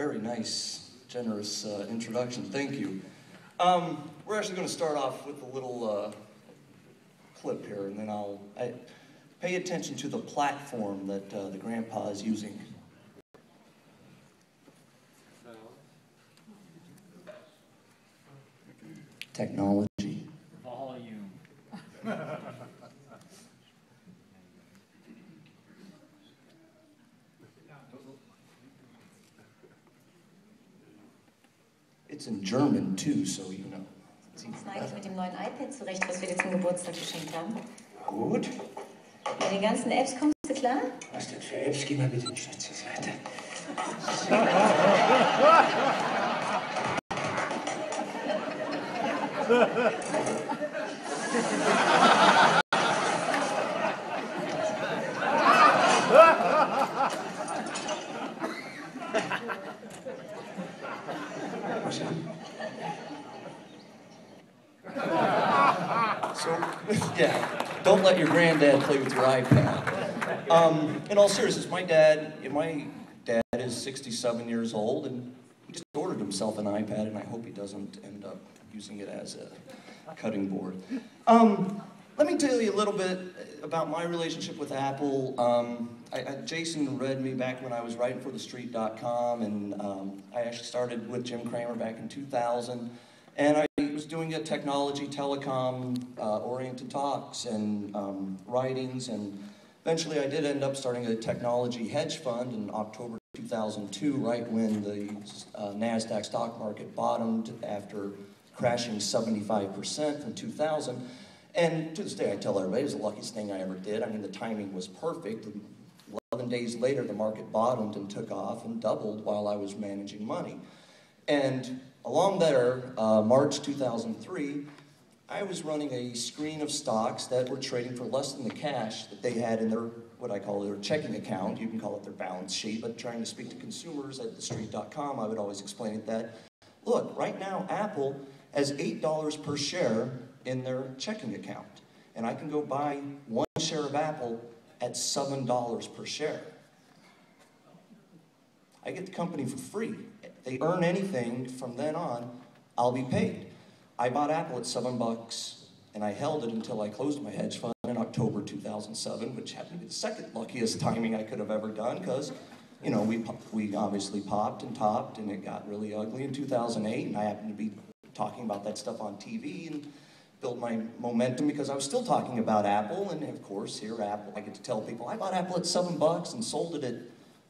Very nice, generous introduction. Thank you. We're actually going to start off with a little clip here, and then I pay attention to the platform that the grandpa is using. Technology. Volume. It's in German too, so you know. Jetzt neige ich mit dem neuen iPad zurecht, was wir dir zum Geburtstag geschenkt haben. Gut. Mit den ganzen Apps kommst du klar? Was denn für Apps? Geh mal bitte einen Schritt zur Seite. So, yeah, don't let your granddad play with your iPad. In all seriousness, my dad is 67 years old, and he just ordered himself an iPad, and I hope he doesn't end up using it as a cutting board. Let me tell you a little bit about my relationship with Apple. Jason read me back when I was writing for TheStreet.com, and I actually started with Jim Cramer back in 2000. And I was doing technology, telecom, oriented talks and writings, and eventually I did end up starting a technology hedge fund in October 2002, right when the NASDAQ stock market bottomed after crashing 75% from 2000. And to this day, I tell everybody it was the luckiest thing I ever did. I mean, the timing was perfect. 11 days later, the market bottomed and took off and doubled while I was managing money. And along there, March 2003, I was running a screen of stocks that were trading for less than the cash that they had in their, what I call their checking account. You can call it their balance sheet, but trying to speak to consumers at TheStreet.com, I would always explain it that, look, right now Apple has $8 per share in their checking account. And I can go buy one share of Apple at $7 per share. I get the company for free. If they earn anything from then on, I'll be paid. I bought Apple at $7, and I held it until I closed my hedge fund in October 2007, which happened to be the second luckiest timing I could have ever done, because, you know, we obviously popped and topped, and it got really ugly in 2008, and I happened to be talking about that stuff on TV and built my momentum because I was still talking about Apple, and of course, here Apple, I get to tell people, I bought Apple at $7 and sold it at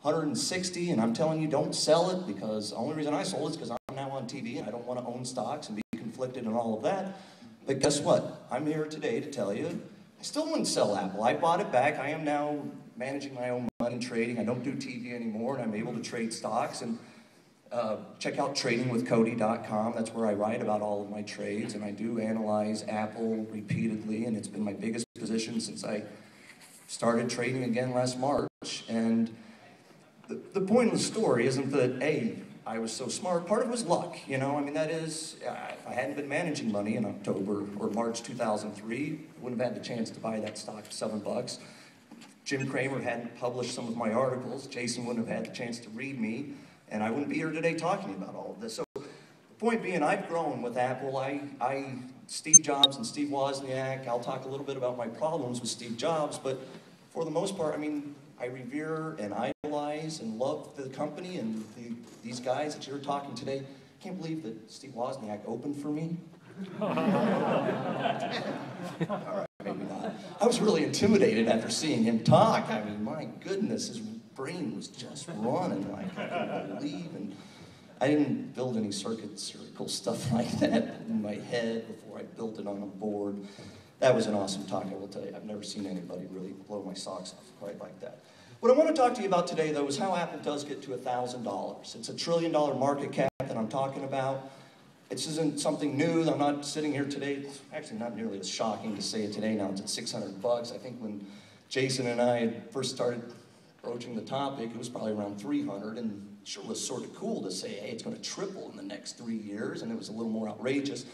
160, and I'm telling you, don't sell it, because the only reason I sold it is because I'm now on TV and I don't want to own stocks and be conflicted and all of that. But guess what? I'm here today to tell you, I still wouldn't sell Apple. I bought it back. I am now managing my own money and trading. I don't do TV anymore, and I'm able to trade stocks. And check out tradingwithcody.com. That's where I write about all of my trades, and I do analyze Apple repeatedly, and it's been my biggest position since I started trading again last March. And the point of the story isn't that, A, I was so smart. Part of it was luck, you know. I mean, that is, if I hadn't been managing money in October or March 2003, I wouldn't have had the chance to buy that stock at $7. Jim Cramer hadn't published some of my articles. Jason wouldn't have had the chance to read me, and I wouldn't be here today talking about all of this. So the point being, I've grown with Apple. Steve Jobs and Steve Wozniak, I'll talk a little bit about my problems with Steve Jobs, but for the most part, I mean, I revere and idolize and love the company and these guys that you're talking today. I can't believe that Steve Wozniak opened for me. All right, maybe not. I was really intimidated after seeing him talk. I mean, my goodness, his brain was just running like I couldn't believe. And I didn't build any circle stuff like that in my head before I built it on a board. That was an awesome talk, I will tell you. I've never seen anybody really blow my socks off quite like that. What I want to talk to you about today, though, is how Apple does get to $1,000. It's $1 trillion market cap that I'm talking about. This isn't something new. I'm not sitting here today. It's actually not nearly as shocking to say it today. Now it's at $600. I think when Jason and I first started broaching the topic, it was probably around 300, and it sure was sort of cool to say, hey, it's going to triple in the next 3 years, and it was a little more outrageous.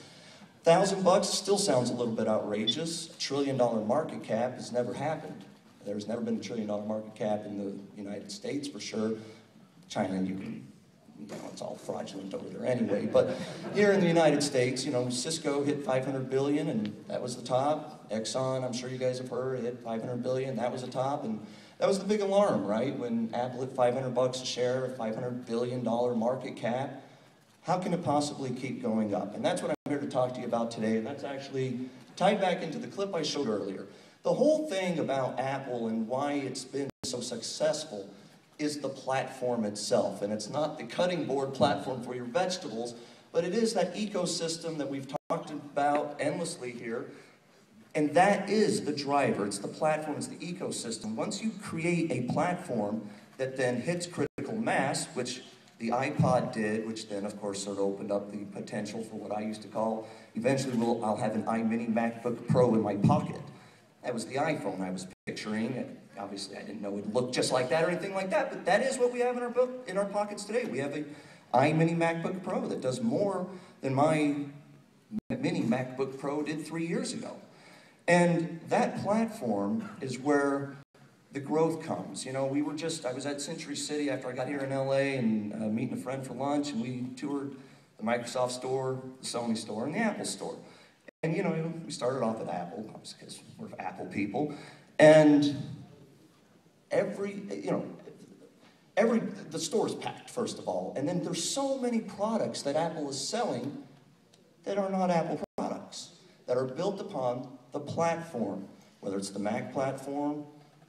$1,000 still sounds a little bit outrageous. $1 trillion market cap has never happened. There's never been $1 trillion market cap in the United States, for sure. China, you can it's all fraudulent over there anyway, but here in the United States, Cisco hit 500 billion and that was the top. Exxon, I'm sure you guys have heard, hit 500 billion, that was the top, and that was the big alarm, right? When Apple hit 500 bucks a share, a $500 billion market cap, how can it possibly keep going up? And that's what I'm here to talk to you about today, and that's actually tied back into the clip I showed earlier. The whole thing about Apple and why it's been so successful is the platform itself. And it's not the cutting board platform for your vegetables, but it is that ecosystem that we've talked about endlessly here. And that is the driver. It's the platform, it's the ecosystem. Once you create a platform that then hits critical mass, which the iPod did, which then, of course, sort of opened up the potential for what I used to call, eventually I'll have an iMini MacBook Pro in my pocket. That was the iPhone I was picturing. Obviously, I didn't know it would look just like that or anything like that, but that is what we have in our pockets today. We have an iMini MacBook Pro that does more than my mini MacBook Pro did 3 years ago. And that platform is where the growth comes. I was at Century City after I got here in LA and meeting a friend for lunch, and we toured the Microsoft store, the Sony store, and the Apple store. And we started off at Apple, because we're Apple people, and the store's packed, first of all, and then there's so many products that Apple is selling that are not Apple products, that are built upon the platform, whether it's the Mac platform,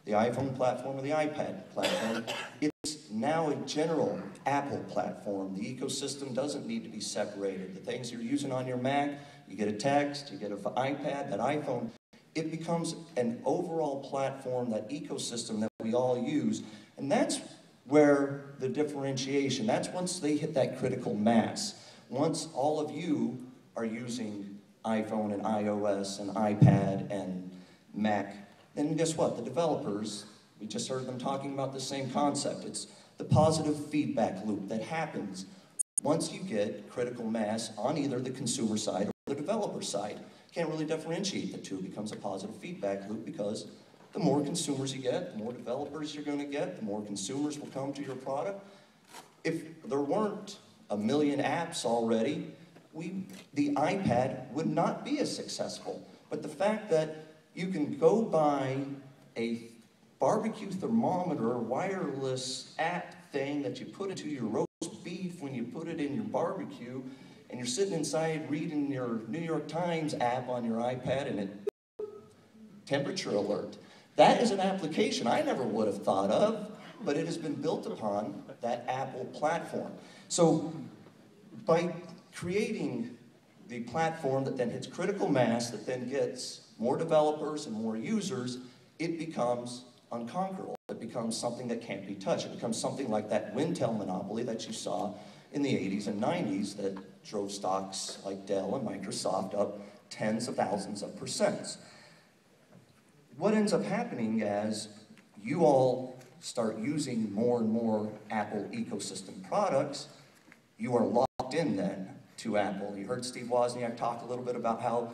the iPhone platform, or the iPad platform. It's now a general Apple platform. The ecosystem doesn't need to be separated. The things you're using on your Mac, you get a text, you get an iPad, that iPhone, it becomes an overall platform, that ecosystem that we all use. And that's where the differentiation, that's once they hit that critical mass. Once all of you are using iPhone and iOS and iPad and Mac, then guess what? The developers, we just heard them talking about the same concept. It's the positive feedback loop that happens once you get critical mass on either the consumer side or the developer side. Can't really differentiate the two. It becomes a positive feedback loop because the more consumers you get, the more developers you're going to get, the more consumers will come to your product. If there weren't a million apps already, the iPad would not be as successful. But the fact that you can go buy a barbecue thermometer wireless app thing that you put into your roast beef when you put it in your barbecue, and you're sitting inside reading your New York Times app on your iPad and it temperature alert. That is an application I never would have thought of, but it has been built upon that Apple platform. So by creating the platform that then hits critical mass, that then gets more developers and more users, it becomes unconquerable. It becomes something that can't be touched. It becomes something like that Wintel monopoly that you saw in the 80s and 90s that drove stocks like Dell and Microsoft up tens of thousands of percents. What ends up happening as you all start using more and more Apple ecosystem products, you are locked in then to Apple. You heard Steve Wozniak talk a little bit about how